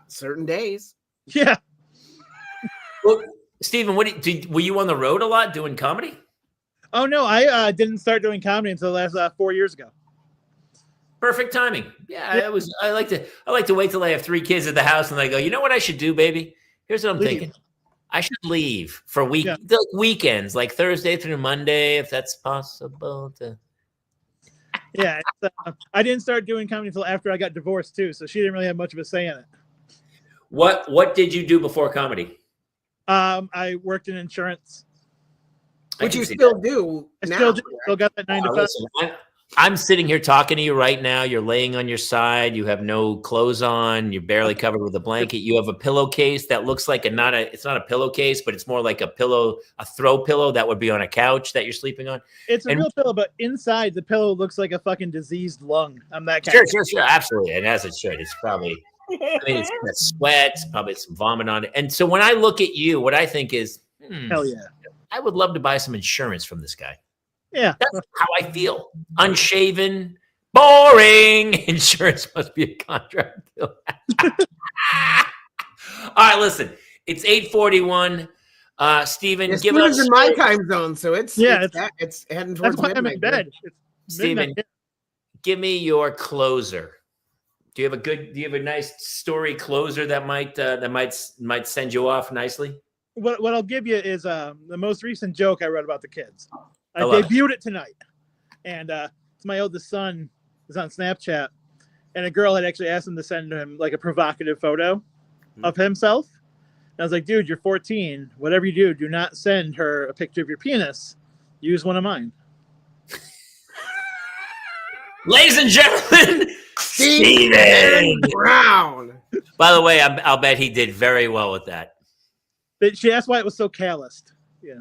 Certain days. Yeah. Well, Stephen, were you on the road a lot doing comedy? Oh no, I didn't start doing comedy until the last 4 years ago. Perfect timing. Yeah, it was. I like to wait till I have 3 kids at the house and I go, you know what I should do, baby? Here's what I'm Leave. thinking. I should leave for Yeah. weekends, like Thursday through Monday, if that's possible. Yeah, I didn't start doing comedy until after I got divorced too, so she didn't really have much of a say in it. What did you do before comedy? I worked in insurance. Which you still do. I now, still do. right? Still got that 9 to 5. Listen, I'm sitting here talking to you right now. You're laying on your side. You have no clothes on. You're barely covered with a blanket. You have a pillowcase that looks like it's not a pillowcase, but it's more like a throw pillow that would be on a couch that you're sleeping on. It's a real pillow, but inside the pillow looks like a fucking diseased lung. I'm that kind. Sure, absolutely, and as it should. It's probably, it's got sweat, probably some vomit on it. And so when I look at you, what I think is, Hell yeah, I would love to buy some insurance from this guy. yeah. That's how I feel. Unshaven, boring. Insurance must be a contract deal. All right, listen. It's 8:41. Stephen, Yeah, give Steven's us in my time zone, so it's it's heading That's towards why I'm in midnight. bed. It's Stephen, midnight. give me your closer. Do you have a nice story closer that might send you off nicely? What I'll give you is the most recent joke I wrote about the kids. I love debuted it tonight, and it's my oldest son is on Snapchat, and a girl had actually asked him to send him like a provocative photo of himself. And I was like, dude, you're 14. Whatever you do not send her a picture of your penis. Use one of mine. Ladies and gentlemen, Steven Brown. By the way, I'll bet he did very well with that. But she asked why it was so calloused. Yeah.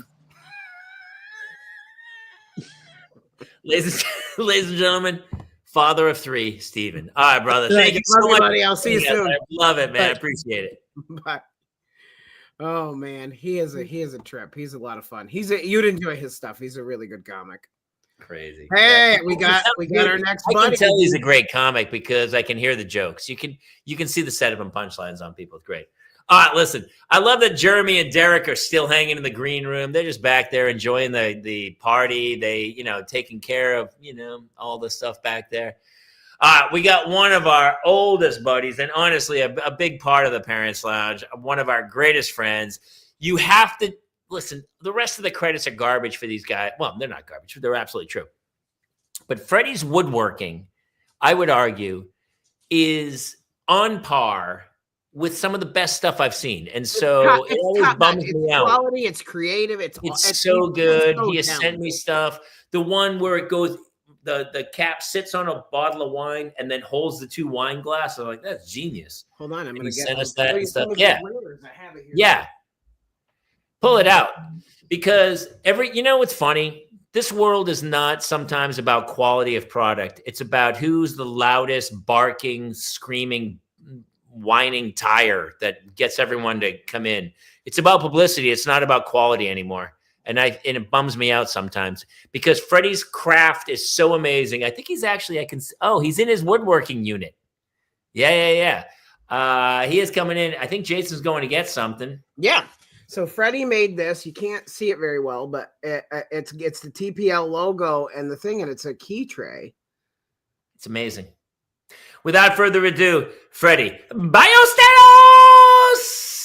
Ladies and gentlemen, father of 3, Stephen. All right, brother. Thank you Love so you, much. buddy. I'll see you soon. I love it, man. I appreciate it. Bye. Oh man, he is a trip. He's a lot of fun. You'd enjoy his stuff. He's a really good comic. Crazy. Hey, we got our next I buddy. can tell he's a great comic because I can hear the jokes. You can see the setup and punchlines on people. It's great. All right, listen. I love that Jeremy and Derek are still hanging in the green room. They're just back there enjoying the party. They, taking care of, all the stuff back there. All right, we got one of our oldest buddies and honestly a big part of the Parents Lounge, one of our greatest friends. You have to listen. The rest of the credits are garbage for these guys. Well, they're not garbage. They're absolutely true. But Freddie's woodworking, I would argue, is on par with some of the best stuff I've seen. And so it always bums me out. Quality, it's creative, it's so good. So he has sent me stuff. The one where it goes, the cap sits on a bottle of wine and then holds the 2 wine glasses. I'm like, that's genius. Hold on, I'm going to send us that and stuff. Yeah. I have it here. Yeah. Pull it out. Because what's funny? This world is not sometimes about quality of product. It's about who's the loudest, barking, screaming, whining tire that gets everyone to come in. It's about publicity. It's not about quality anymore. And it bums me out sometimes because Freddie's craft is so amazing. I think he's actually, he's in his woodworking unit. Yeah. He is coming in. I think Jason's going to get something. Yeah. So Freddie made this. You can't see it very well, but it's the TPL logo and the thing, and it's a key tray. It's amazing. Without further ado, Freddie Ballesteros!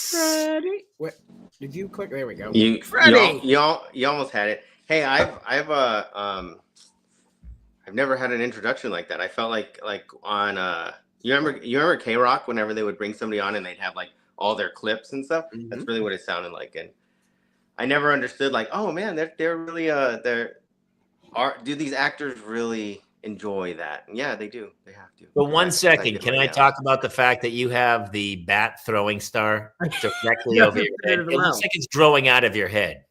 Freddie, what did you click? There we go. Freddie, you almost had it. Hey, I've never had an introduction like that. I felt like on you remember K-Rock whenever they would bring somebody on and they'd have like all their clips and stuff. Mm-hmm. That's really what it sounded like, and I never understood like, oh man, they're really do these actors really enjoy that? And yeah, they do. They have to. But 1 second, can I talk about the fact that you have the bat throwing star directly over your head? It looks like it's growing out of your head,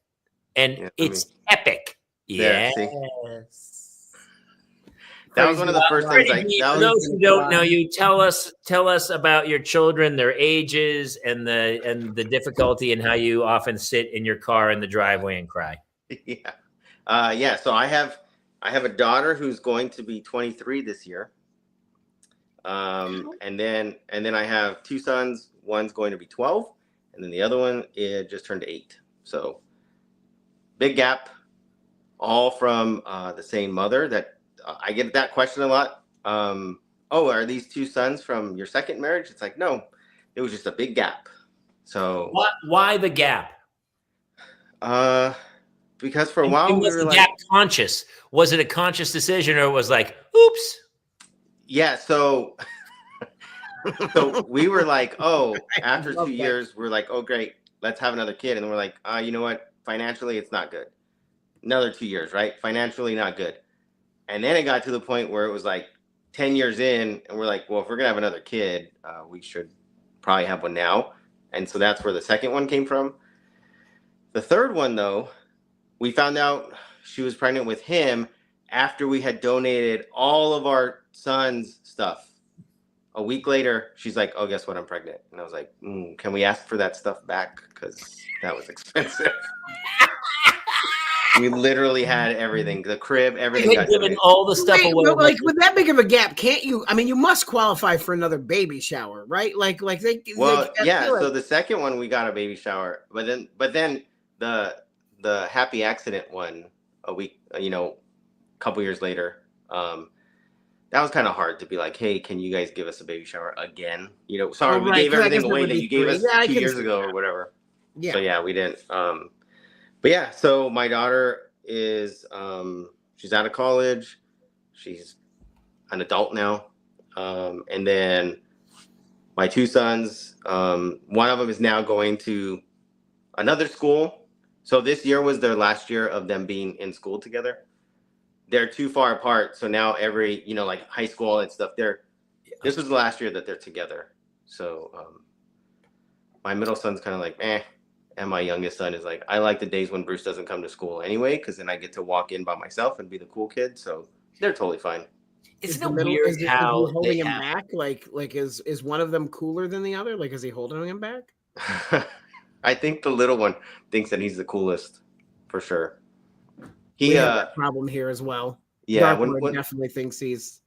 and it's epic. Yes. That was one of the first things. For those who don't know you, tell us about your children, their ages, and the difficulty, and how you often sit in your car in the driveway and cry. Yeah. So I have a daughter who's going to be 23 this year, and then I have 2 sons. One's going to be 12, and then the other one it just turned 8. So big gap, all from the same mother. That I get that question a lot. Oh, are these 2 sons from your second marriage? It's like, no, it was just a big gap. So Why the gap? because for a while And we was were the like, gap conscious? Was it a conscious decision, or it was like, oops? yeah. So we were like, oh, after love 2 that. years, we're like, oh, great, let's have another kid. And then we're like, you know what? Financially, it's not good. Another 2 years, right? Financially, not good. And then it got to the point where it was like 10 years in, and we're like, well, if we're gonna have another kid, we should probably have one now. And so that's where the second one came from. The third one, though, we found out she was pregnant with him after we had donated all of our son's stuff. A week later, she's like, oh, guess what? I'm pregnant. And I was like, can we ask for that stuff back? Because that was expensive. We literally had everything, the crib, everything You got had given donated. all the stuff Wait, away. but like with that big of a gap, can't you? I mean, you must qualify for another baby shower, right? Like they. Well, I yeah. feel like- So the second one, we got a baby shower, but then the happy accident one a week, a couple years later, that was kind of hard to be like, hey, can you guys give us a baby shower again? Sorry, Oh, we right, gave 'cause I everything guess it away would that be you gave 3. us Yeah, I 2 can years see ago that. or whatever. Yeah. So yeah, we didn't. But yeah, so my daughter is she's out of college. She's an adult now. And then my 2 sons, one of them is now going to another school. So this year was their last year of them being in school together. They're too far apart. So now every, like high school and stuff, this was the last year that they're together. So my middle son's kind of like, eh. And my youngest son is like, I like the days when Bruce doesn't come to school anyway, because then I get to walk in by myself and be the cool kid. So they're totally fine. Isn't the it middle, weird is he how holding they him have? back? Like is one of them cooler than the other? Like is he holding him back? I think the little one thinks that he's the coolest, for sure. We have that problem here as well. Yeah, Darkwood definitely thinks he's.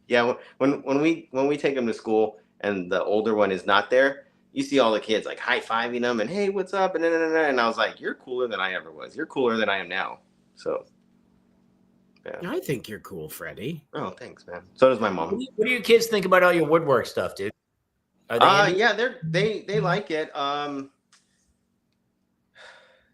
Yeah, when we take him to school and the older one is not there, you see all the kids like high-fiving them and hey, what's up? And I was like, you're cooler than I ever was. You're cooler than I am now. So yeah. I think you're cool, Freddie. Oh, thanks, man. So does my mom. What do your kids think about all your woodwork stuff, dude? Are they into- Yeah, they like it.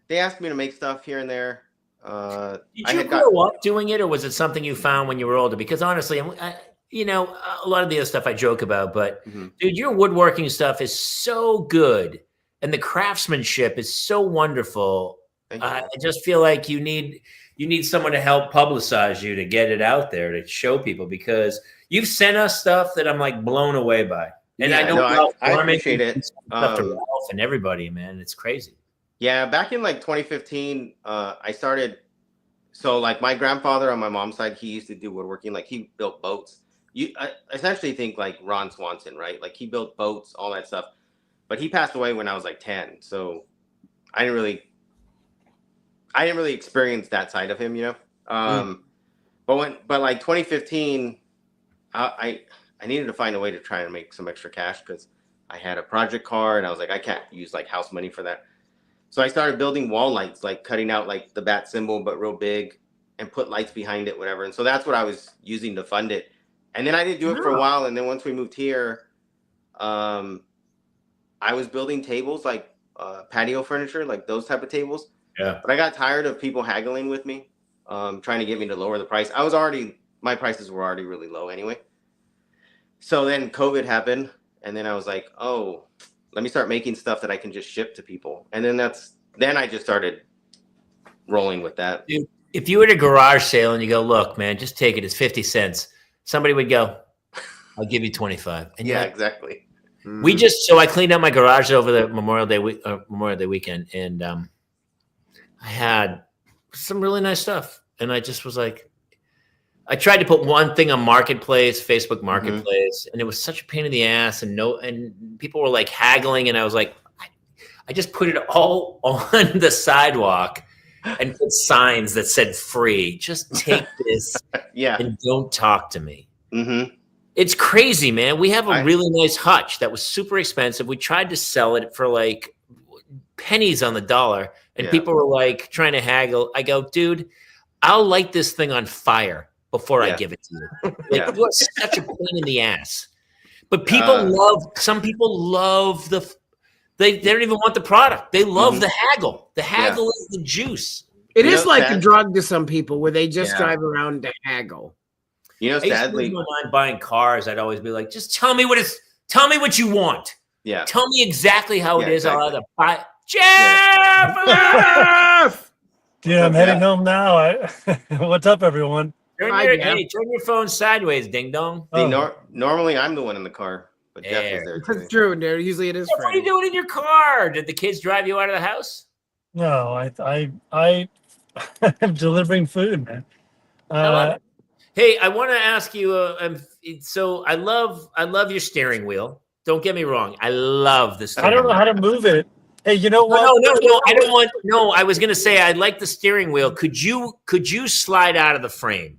They asked me to make stuff here and there. Did you grow up doing it, or was it something you found when you were older? Because honestly, a lot of the other stuff I joke about, but dude, your woodworking stuff is so good, and the craftsmanship is so wonderful. I just feel like you need someone to help publicize you, to get it out there, to show people, because you've sent us stuff that I'm like blown away by. And Yeah, I know I appreciate it. Stuff to Ralph and everybody, man. It's crazy. Yeah, back in like 2015, I started. So like my grandfather on my mom's side, he used to do woodworking. Like he built boats. I essentially think like Ron Swanson, right? Like he built boats, all that stuff. But he passed away when I was like 10. So I didn't really experience that side of him, But like 2015, I needed to find a way to try and make some extra cash because I had a project car and I was like, I can't use like house money for that. So I started building wall lights, like cutting out like the bat symbol, but real big, and put lights behind it, whatever. And so that's what I was using to fund it. And then I didn't do it for a while. And then once we moved here, I was building tables, like patio furniture, like those type of tables. Yeah. But I got tired of people haggling with me, trying to get me to lower the price. My prices were already really low anyway. So then COVID happened, and then I was like, oh, let me start making stuff that I can just ship to people. And then I just started rolling with that. Dude, if you were at a garage sale and you go, look, man, just take it. It's 50 cents. Somebody would go, I'll give you 25. And yeah, exactly. So I cleaned out my garage over the Memorial Day weekend, and I had some really nice stuff. And I just was like, I tried to put one thing on Facebook Marketplace, and it was such a pain in the ass, and people were like haggling, and I was like, I just put it all on the sidewalk and put signs that said free. Just take this Yeah. and don't talk to me. Mm-hmm. It's crazy, man. We have a I- really nice hutch that was super expensive. We tried to sell it for like pennies on the dollar, and Yeah. people were like trying to haggle. I go, dude, I'll light this thing on fire before I Yeah. give it to you. Like, Yeah. you are such a pain in the ass. But people some people love they don't even want the product. They love the haggle. The haggle is the juice. It You is know, like a sad- drug to some people where they just Yeah. drive around to haggle. You know, I used to lose sadly, my mind buying cars. I'd always be like, just tell me what you want. yeah. Tell me exactly how it Yeah, is. I'll exactly. either buy Jeff. Dude, I'm up, heading Jeff? home now. What's up, everyone? Turn Hi, your Jeff. turn your phone sideways, ding dong. See, Oh. normally I'm the one in the car, but Jeff Yeah. is there That's today. true. There usually it is What are you Freddie. doing in your car? Did the kids drive you out of the house? No, I am delivering food, man. I love it. Hey, I want to ask you. So I love your steering wheel. Don't get me wrong. I love the steering I don't know wheel. how to move it. Hey, you know what? No. I don't want. No, I was gonna say I like the steering wheel. Could you slide out of the frame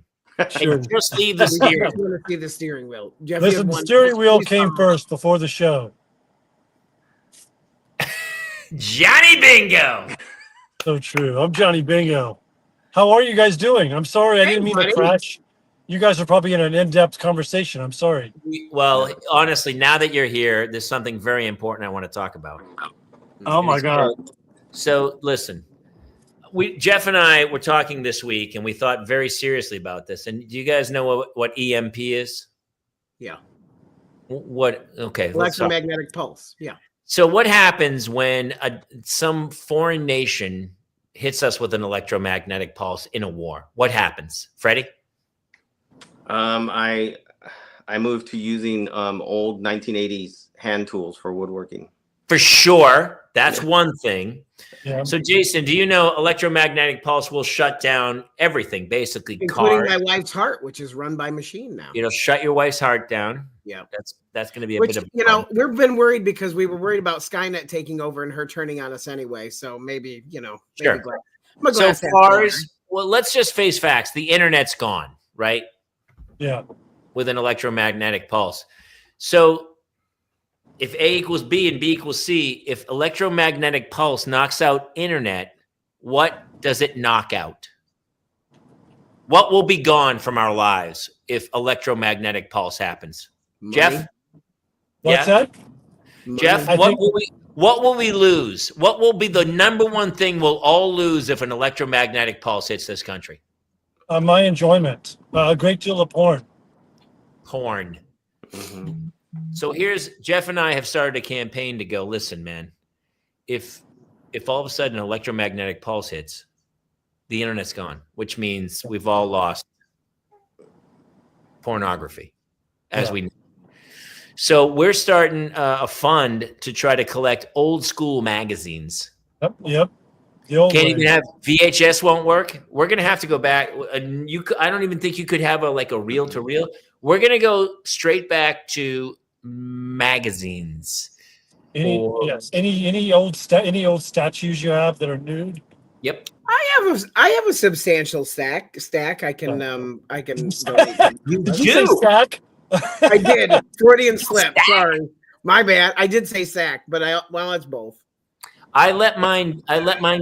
Sure. and just leave the We steering? just want to see the steering wheel. Jeff, you Listen, have the one- steering wheel please came follow. first before the show. Johnny Bingo. So true. I'm Johnny Bingo. How are you guys doing? I'm sorry, I Hey, didn't mean buddy. to crash. You guys are probably in an in-depth conversation. I'm sorry. Well, honestly, now that you're here, there's something very important I want to talk about. Oh my God. So listen, Jeff and I were talking this week, and we thought very seriously about this. And do you guys know what EMP is? Yeah. What? Okay, let's talk. Electromagnetic pulse. Yeah. So what happens when some foreign nation hits us with an electromagnetic pulse in a war? What happens, Freddie? I moved to using old 1980s hand tools for woodworking. For sure, that's one thing. Yeah. So, Jason, do you know electromagnetic pulse will shut down everything, basically Including cars. my wife's heart, which is run by machine now. It'll shut your wife's heart down. Yeah. That's going to be a Which, bit of you know, we've been worried because we were worried about Skynet taking over and her turning on us anyway. So maybe, Sure. maybe I'm a So glass half cars. Well, let's just face facts. The internet's gone, right? Yeah. With an electromagnetic pulse. So if A equals B and B equals C, if electromagnetic pulse knocks out internet, what does it knock out? What will be gone from our lives if electromagnetic pulse happens? Money. Jeff? What's Yeah. that? Money. Jeff, I what think- will we lose? What will be the number one thing we'll all lose if an electromagnetic pulse hits this country? My enjoyment. A great deal of porn. Porn. Mhm. So Jeff and I have started a campaign to go, listen, man, if all of a sudden an electromagnetic pulse hits, the internet's gone, which means we've all lost pornography as Yeah. we know. So we're starting a fund to try to collect old school magazines. Yep. The old Can't way. even have VHS won't work. We're gonna have to go back. And I don't even think you could have a reel to reel. We're gonna go straight back to magazines. Yes. Any old statues you have that are nude? Yep. I have a substantial stack. I can You Did you say stack? I did. Freudian slip. Sorry. My bad. I did say sack, but it's both. I let mine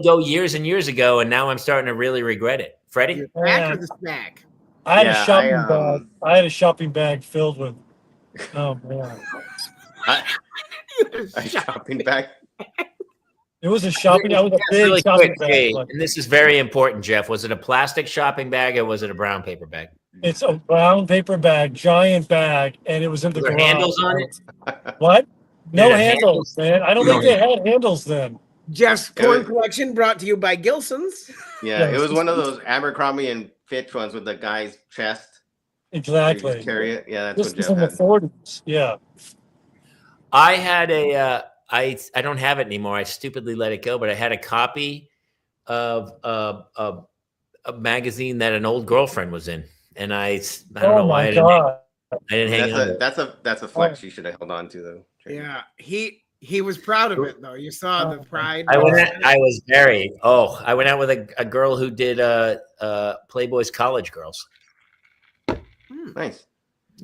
go years and years ago, and now I'm starting to really regret it. Freddie? The sack or the snack? I had Yeah, a shopping bag. I had a shopping bag filled with. Oh man, A shopping bag. it was a shopping. I was a big Really shopping quick, bag. hey, Like, and this is very important, Jeff. Was it a plastic shopping bag or was it a brown paper bag? it's a brown paper bag, giant bag, and it was in the Were there garage. handles on it? What? No Did it have handles, man. I don't No think they had handles then. Jeff's It porn was- collection brought to you by Gilson's. Yeah, Yeah, it was one of those Abercrombie and Fitch ones with the guy's chest. You Exactly. just carry it. Yeah, that's This what was Jeff in the had. 40s. Yeah. I had I don't have it anymore. I stupidly let it go, but I had a copy of a magazine that an old girlfriend was in, and I don't know why I didn't hang on. to it. That's a flex you should have held on to though. Yeah, he was proud of it though. You saw the pride. I went out with a girl who did Playboy's College Girls. Nice.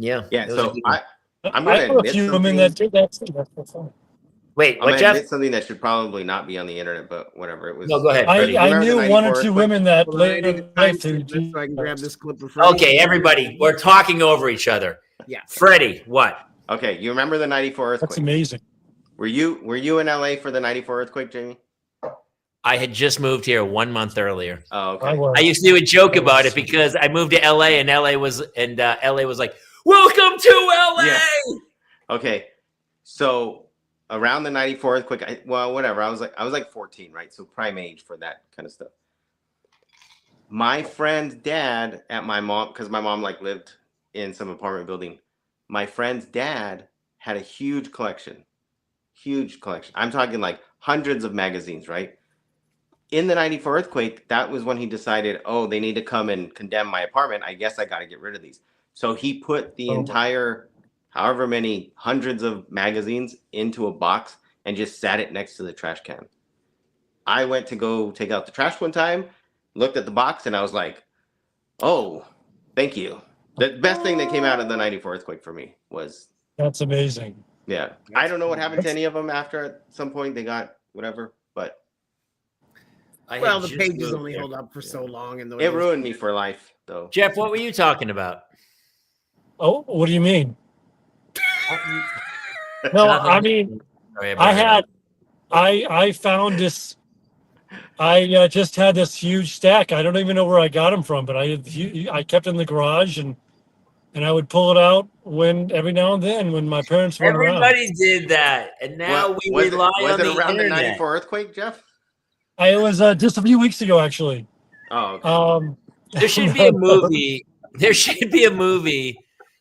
Yeah. Yeah. it was a So good one. I'm I going to know a admit few women something. that do that too. That's fine. Wait, I'm what, going to Jeff? admit something that should probably not be on the internet, but whatever. It was. No, go ahead, Freddie. You I remember the knew one or 94 two earthquake? women that Hold on, I later need in to life timestamp to this so I can grab this clip for Freddie. Okay, everybody, we're talking over each other. Yeah. Freddie, what? Okay, you remember the 94 That's earthquake? amazing. Were you in LA for the 94 earthquake, Jamie? I had just moved here 1 month earlier. Oh, I okay. was. I used to do a joke about it because I moved to LA and LA was like, "Welcome to LA." Yeah. Okay. So around the 94 earthquake, whatever. I was like 14, right? So prime age for that kind of stuff. My friend's dad at my mom, because my mom like lived in some apartment building. My friend's dad had a huge collection. Huge collection. I'm talking like hundreds of magazines, right? In the 94 earthquake, that was when he decided, oh, they need to come and condemn my apartment. I guess I got to get rid of these. So he put the entire, however many hundreds of magazines into a box and just sat it next to the trash can. I went to go take out the trash one time, looked at the box, and I was like, oh, thank you. The best thing that came out of the 94 earthquake for me was. That's amazing. Yeah. I don't know what happened to any of them after at some point they got whatever, but. Well, the pages only hold up for so long, and it ruined me for life, though. Jeff, what were you talking about? Oh, what do you mean? No, I mean, I found this. I just had this huge stack. I don't even know where I got them from, but I kept it in the garage and I would pull it out every now and then when my parents weren't around. Everybody did that, and now we rely on the internet. Was it around the 94 earthquake, Jeff? It was just a few weeks ago, actually. Oh, okay. There should be a movie. There should be a movie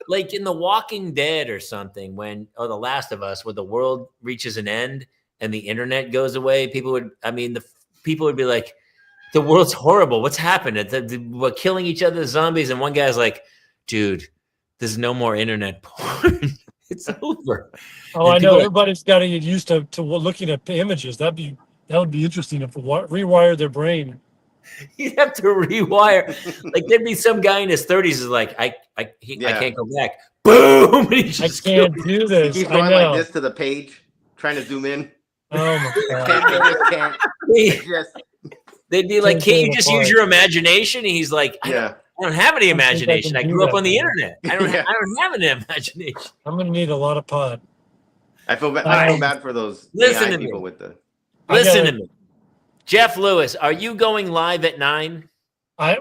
like in The Walking Dead or something or The Last of Us, where the world reaches an end and the internet goes away. People would be like, the world's horrible. What's happened? We're killing each other, zombies. And one guy's like, dude, there's no more internet porn. It's over. Oh, I know. Everybody's got to get used to looking at images. That would be interesting if rewire their brain. You'd have to rewire. Like there'd be some guy in his 30s is like, I can't go back. Boom! I can't do this. He's going like this to the page, trying to zoom in. Oh my God! They'd be like, can't you just use your imagination? And he's like, yeah. I don't have any imagination. I grew up on the internet. I don't have an imagination. I'm gonna need a lot of pot. I feel bad for those listen AI to people me. with the. Listen to me, Jeff Lewis. Are you going live at 9? It's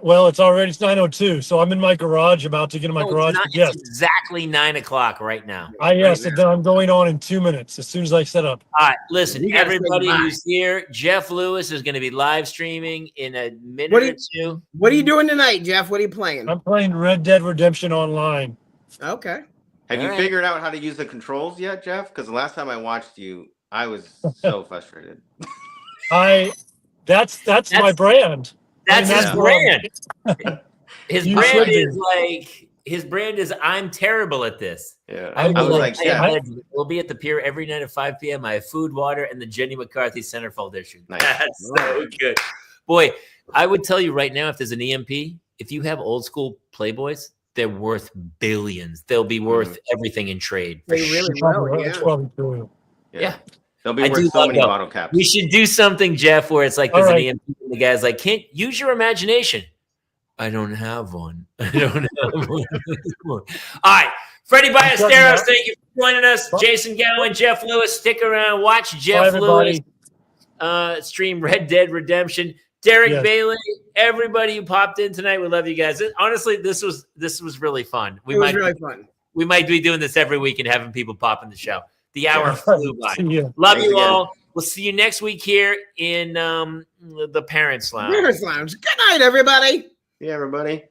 9:02, so I'm in my garage, about to get in my garage. It's exactly 9 o'clock right now. Yes, and then I'm going on in 2 minutes as soon as I set up. All right, listen, everybody who's here, Jeff Lewis is going to be live streaming in a minute or two. What are you doing tonight, Jeff? What are you playing? I'm playing Red Dead Redemption Online. Okay. Have you figured out how to use the controls yet, Jeff? Because the last time I watched you, I was so frustrated. That's my brand. That's his brand. His brand is I'm terrible at this. Yeah. I was like, yeah. We'll be at the pier every night at 5 p.m. I have food, water, and the Jenny McCarthy centerfold issue. Nice. That's so good. Boy, I would tell you right now, if there's an EMP, if you have old school Playboys, they're worth billions. They'll be worth everything in trade. They really will. That's probably true. Yeah. They'll be worth so many bottle caps. We should do something, Jeff, where it's like there's an EMP and the guy's like, can't use your imagination. I don't have one. I don't have one. All right. Freddie Ballesteros, thank you for joining us. Jason Gowan, Jeff Lewis, stick around. Watch Jeff Lewis stream Red Dead Redemption. Derek Bailey, everybody who popped in tonight, we love you guys. Honestly, this was really fun. It was really fun. We might be doing this every week and having people pop in the show. The hour flew by. Love you all. We'll see you next week here in the Parents Lounge. Parents Lounge. Good night, everybody. Yeah, everybody.